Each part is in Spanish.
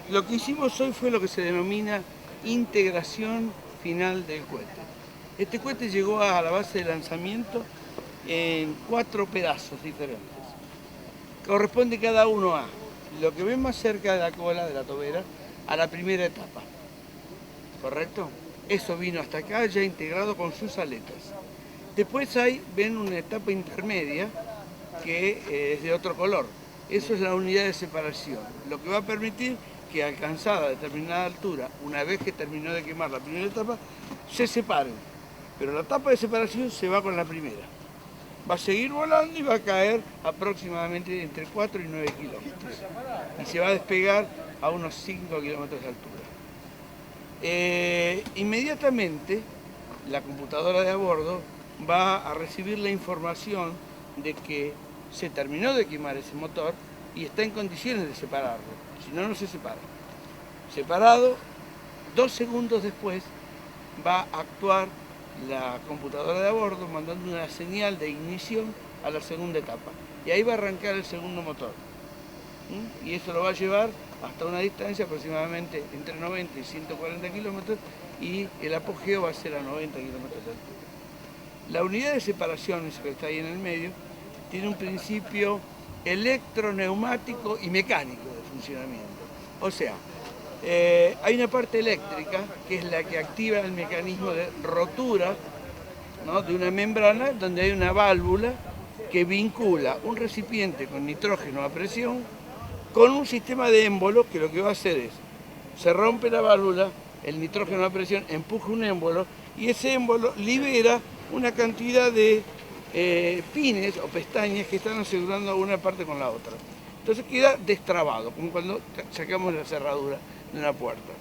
Lo que hicimos hoy fue lo que se denomina integración final del cohete. Este cohete llegó a la base de lanzamiento en 4 pedazos diferentes. Corresponde cada uno a lo que ven más cerca de la cola, de la tobera, a la primera etapa. ¿Correcto? Eso vino hasta acá ya integrado con sus aletas. Después ven una etapa intermedia que es de otro color. Eso es la unidad de separación, lo que va a permitir que alcanzada determinada altura, una vez que terminó de quemar la primera etapa, se separen. Pero la etapa de separación se va con la primera. Va a seguir volando y va a caer aproximadamente entre 4 y 9 kilómetros. Y se va a despegar a unos 5 kilómetros de altura. Inmediatamente la computadora de a bordo va a recibir la información de que se terminó de quemar ese motor y está en condiciones de separarlo, si no, no se separa. Separado, 2 segundos después va a actuar la computadora de a bordo mandando una señal de ignición a la segunda etapa y ahí va a arrancar el segundo motor. Y eso lo va a llevar hasta una distancia aproximadamente entre 90 y 140 kilómetros y el apogeo va a ser a 90 kilómetros de altura. La unidad de separación, esa que está ahí en el medio, tiene un principio electroneumático y mecánico de funcionamiento. O sea, hay una parte eléctrica que es la que activa el mecanismo de rotura, ¿no?, de una membrana donde hay una válvula que vincula un recipiente con nitrógeno a presión con un sistema de émbolo que lo que va a hacer es, se rompe la válvula, el nitrógeno a presión empuja un émbolo y ese émbolo libera una cantidad de pines o pestañas que están asegurando una parte con la otra. Entonces queda destrabado, como cuando sacamos la cerradura de una puerta.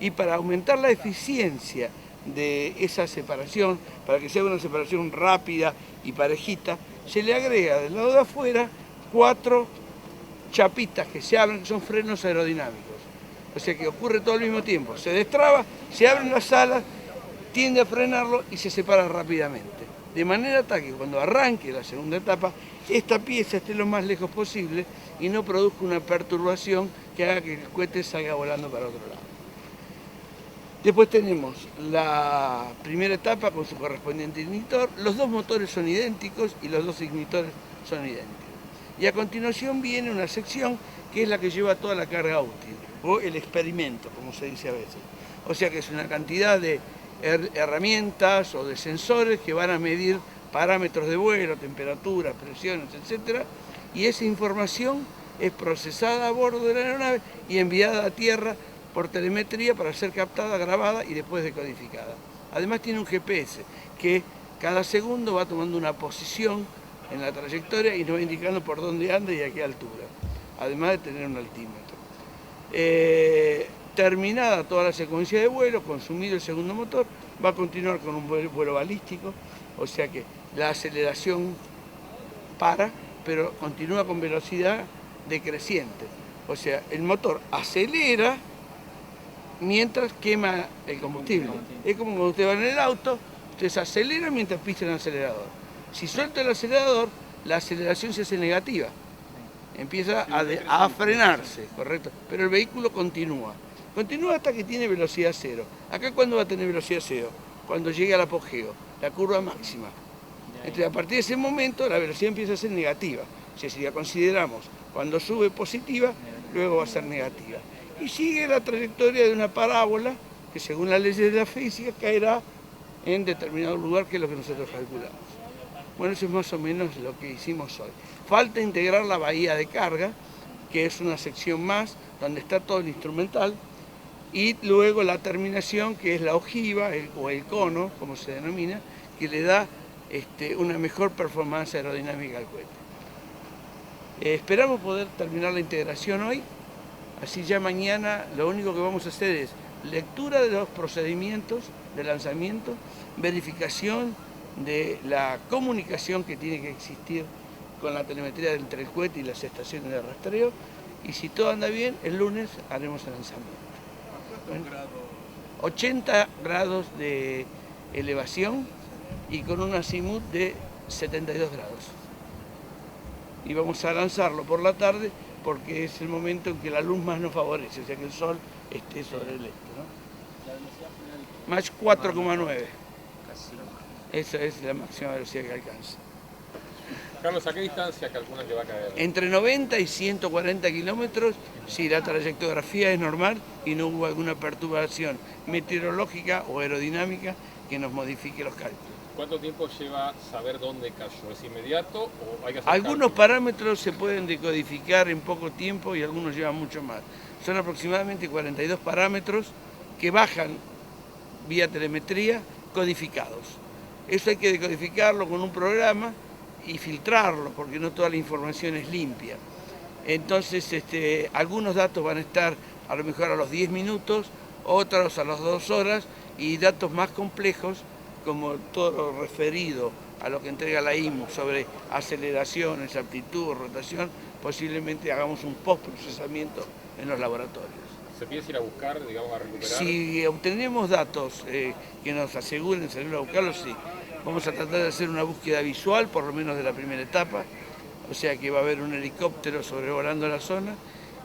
Y para aumentar la eficiencia de esa separación, para que sea una separación rápida y parejita, se le agrega del lado de afuera 4 chapitas que se abren, que son frenos aerodinámicos. O sea que ocurre todo al mismo tiempo. Se destraba, se abren las alas, tiende a frenarlo y se separa rápidamente. De manera tal que cuando arranque la segunda etapa, esta pieza esté lo más lejos posible y no produzca una perturbación que haga que el cohete salga volando para otro lado. Después tenemos la primera etapa con su correspondiente ignitor. Los 2 motores son idénticos y los 2 ignitores son idénticos. Y a continuación viene una sección que es la que lleva toda la carga útil, o el experimento, como se dice a veces. O sea que es una cantidad de herramientas o de sensores que van a medir parámetros de vuelo, temperatura, presiones, etc. Y esa información es procesada a bordo de la aeronave y enviada a tierra por telemetría para ser captada, grabada y después decodificada. Además tiene un GPS que cada segundo va tomando una posición en la trayectoria y nos va indicando por dónde anda y a qué altura, además de tener un altímetro. Terminada toda la secuencia de vuelo, consumido el segundo motor, va a continuar con un vuelo balístico, o sea que la aceleración para, pero continúa con velocidad decreciente. O sea, el motor acelera mientras quema el combustible. Es como cuando usted va en el auto, usted se acelera mientras pisa el acelerador. Si suelta el acelerador, la aceleración se hace negativa. Empieza a frenarse, ¿correcto? Pero el vehículo continúa. Continúa hasta que tiene velocidad cero. ¿Acá cuándo va a tener velocidad cero? Cuando llegue al apogeo, la curva máxima. Entonces, a partir de ese momento, la velocidad empieza a ser negativa. O sea, si la consideramos cuando sube positiva, luego va a ser negativa. Y sigue la trayectoria de una parábola que, según las leyes de la física, caerá en determinado lugar, que es lo que nosotros calculamos. Bueno, eso es más o menos lo que hicimos hoy. Falta integrar la bahía de carga, que es una sección más, donde está todo el instrumental, y luego la terminación, que es la ojiva, o el cono, como se denomina, que le da una mejor performance aerodinámica al cohete. Esperamos poder terminar la integración hoy, así ya mañana lo único que vamos a hacer es lectura de los procedimientos de lanzamiento, verificación de la comunicación que tiene que existir con la telemetría entre el cohete y las estaciones de rastreo, y si todo anda bien, el lunes haremos el lanzamiento. Bueno, 80 grados de elevación y con un azimut de 72 grados. Y vamos a lanzarlo por la tarde porque es el momento en que la luz más nos favorece, o sea que el sol esté sobre el este, ¿no? La velocidad final. Mach 4,9. Esa es la máxima velocidad que alcanza. Carlos, ¿a qué distancia calculan que va a caer? Entre 90 y 140 kilómetros, si la trayectografía es normal y no hubo alguna perturbación meteorológica o aerodinámica que nos modifique los cálculos. ¿Cuánto tiempo lleva saber dónde cayó? ¿Es inmediato o hay que hacer Algunos cálculos? parámetros se pueden decodificar en poco tiempo y algunos llevan mucho más. Son aproximadamente 42 parámetros que bajan vía telemetría codificados. Eso hay que decodificarlo con un programa y filtrarlo, porque no toda la información es limpia. Entonces, algunos datos van a estar a lo mejor a los 10 minutos, otros a las 2 horas, y datos más complejos, como todo lo referido a lo que entrega la IMU sobre aceleraciones, aptitud, rotación, posiblemente hagamos un postprocesamiento en los laboratorios. ¿Se piensa ir a buscar, digamos, a recuperar? Si obtenemos datos que nos aseguren salir a buscarlos, sí. Vamos a tratar de hacer una búsqueda visual, por lo menos de la primera etapa, o sea que va a haber un helicóptero sobrevolando la zona,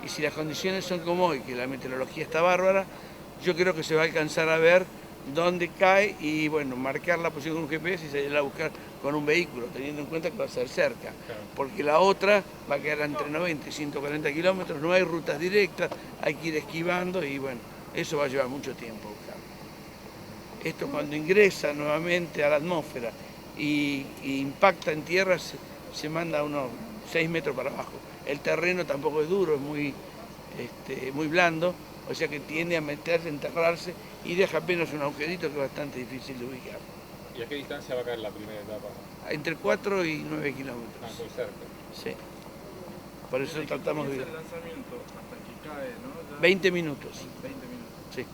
y si las condiciones son como hoy, que la meteorología está bárbara, yo creo que se va a alcanzar a ver dónde cae y, bueno, marcar la posición con un GPS y salir a buscar con un vehículo, teniendo en cuenta que va a ser cerca, porque la otra va a quedar entre 90 y 140 kilómetros, no hay rutas directas, hay que ir esquivando y, bueno, eso va a llevar mucho tiempo buscar. Esto cuando ingresa nuevamente a la atmósfera y impacta en tierra se manda a unos 6 metros para abajo. El terreno tampoco es duro, es muy blando, o sea que tiende a meterse, enterrarse y deja apenas un agujerito que es bastante difícil de ubicar. ¿Y a qué distancia va a caer la primera etapa? Entre 4 y 9 kilómetros. Ah, muy cerca. Sí. Por eso tratamos de... El lanzamiento hasta que cae, ¿no? Ya 20 minutos. 20 minutos. Sí.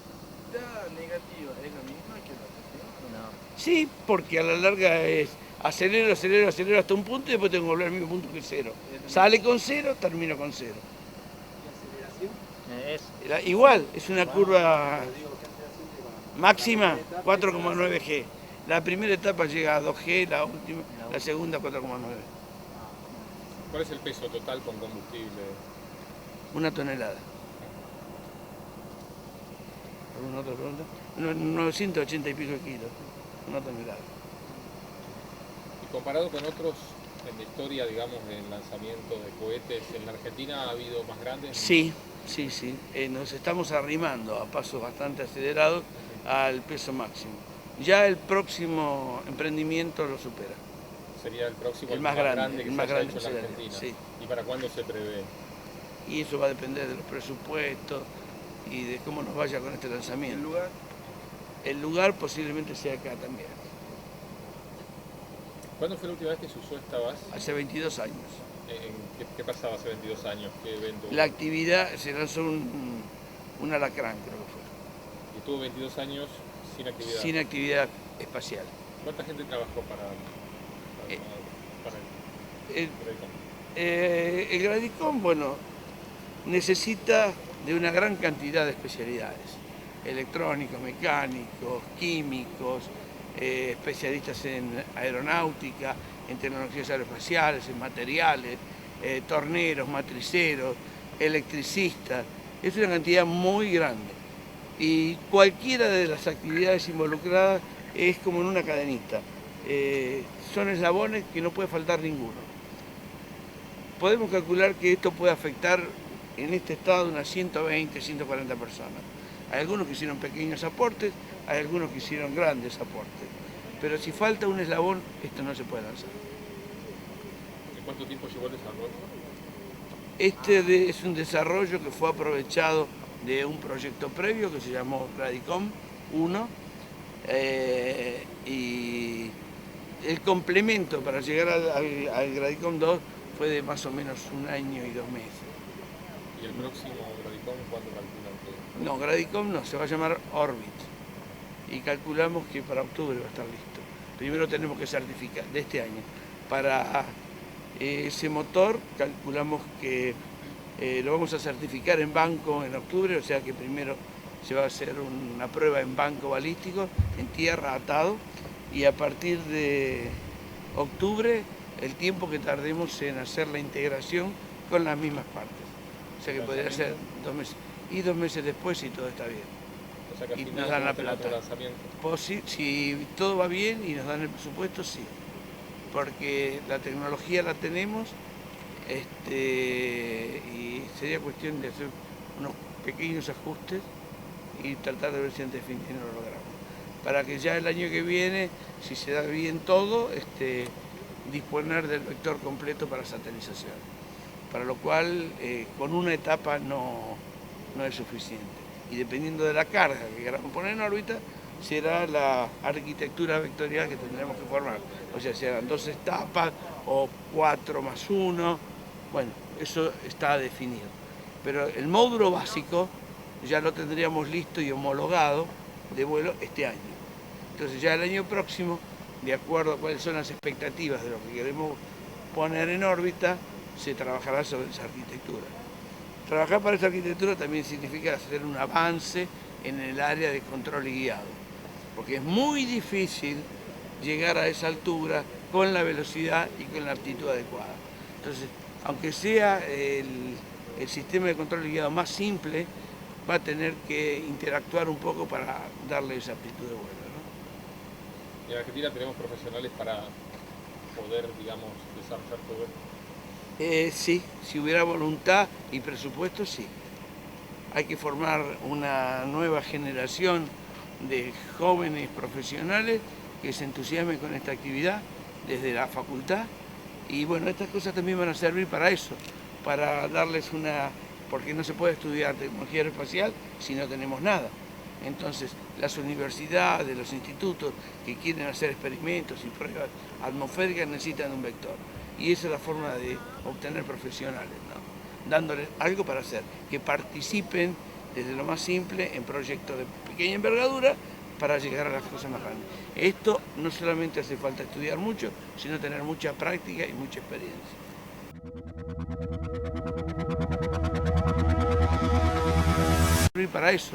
La negativa es la misma que la positiva. No. Sí, porque a la larga es acelero, acelero, acelero hasta un punto y después tengo que volver al mismo punto que cero. Sale con cero, termino con cero. Igual, es una curva máxima 4,9 G. La primera etapa llega a 2 G, la segunda 4,9. ¿Cuál es el peso total con combustible? 1 tonelada. ¿Alguna otra pregunta? 980 y pico kilos, 1 tonelada. Y comparado con otros en la historia, digamos, del lanzamiento de cohetes, ¿en la Argentina ha habido más grandes? Sí. Nos estamos arrimando a pasos bastante acelerados al peso máximo. Ya el próximo emprendimiento lo supera. Sería el próximo, El más grande, que el más se haya grande hecho en la será, Argentina. sí. ¿Y para cuándo se prevé? Y eso va a depender de los presupuestos y de cómo nos vaya con este lanzamiento. ¿El lugar? El lugar posiblemente sea acá también. ¿Cuándo fue la última vez que se usó esta base? Hace 22 años. ¿Qué pasaba hace 22 años? ¿Qué evento? La actividad, se lanzó un alacrán, creo que fue. Y estuvo 22 años sin actividad. Sin actividad espacial. ¿Cuánta gente trabajó para El, Gradicom? el Gradicom, bueno, necesita de una gran cantidad de especialidades. Electrónicos, mecánicos, químicos, especialistas en aeronáutica, en tecnologías aeroespaciales, en materiales, torneros, matriceros, electricistas. Es una cantidad muy grande. Y cualquiera de las actividades involucradas es como en una cadenita. Son eslabones que no puede faltar ninguno. Podemos calcular que esto puede afectar en este estado unas 120, 140 personas. Hay algunos que hicieron pequeños aportes, hay algunos que hicieron grandes aportes. Pero si falta un eslabón, esto no se puede lanzar. ¿En cuánto tiempo llevó el desarrollo? Este es un desarrollo que fue aprovechado de un proyecto previo que se llamó Gradicom 1 y el complemento para llegar al Gradicom 2 fue de más o menos 1 año y 2 meses. ¿Y el próximo Gradicom cuándo calculan que? No, Gradicom no, se va a llamar Orbit y calculamos que para octubre va a estar listo. Primero tenemos que certificar, de este año, para ese motor calculamos que lo vamos a certificar en banco en octubre, o sea que primero se va a hacer una prueba en banco balístico, en tierra atado, y a partir de octubre el tiempo que tardemos en hacer la integración con las mismas partes. O sea que podría ser 2 meses. Y 2 meses después si todo está bien. O sea que al Y fin nos de dan año la vamos a tener plata. otro lanzamiento. Pues si todo va bien y nos dan el presupuesto, sí. Porque la tecnología la tenemos y sería cuestión de hacer unos pequeños ajustes y tratar de ver si antes de fin de año lo logramos. Para que ya el año que viene, si se da bien todo, disponer del vector completo para satelización. Para lo cual, con una etapa no es suficiente. Y dependiendo de la carga que queramos poner en órbita, será la arquitectura vectorial que tendremos que formar. O sea, serán 2 etapas o 4 más 1. Bueno, eso está definido. Pero el módulo básico ya lo tendríamos listo y homologado de vuelo este año. Entonces ya el año próximo, de acuerdo a cuáles son las expectativas de lo que queremos poner en órbita, se trabajará sobre esa arquitectura. Trabajar para esa arquitectura también significa hacer un avance en el área de control y guiado, porque es muy difícil llegar a esa altura con la velocidad y con la aptitud adecuada. Entonces, aunque sea el sistema de control y guiado más simple, va a tener que interactuar un poco para darle esa aptitud de vuelo, ¿no? Y en Argentina tenemos profesionales para poder, digamos, desarrollar todo esto. Sí, si hubiera voluntad y presupuesto, sí. Hay que formar una nueva generación de jóvenes profesionales que se entusiasmen con esta actividad desde la facultad. Y bueno, estas cosas también van a servir para eso, para darles porque no se puede estudiar tecnología aeroespacial si no tenemos nada. Entonces, las universidades, los institutos que quieren hacer experimentos y pruebas atmosféricas necesitan un vector. Y esa es la forma de obtener profesionales, ¿no? Dándoles algo para hacer, que participen desde lo más simple en proyectos de pequeña envergadura para llegar a las cosas más grandes. Esto no solamente hace falta estudiar mucho, sino tener mucha práctica y mucha experiencia. Para eso.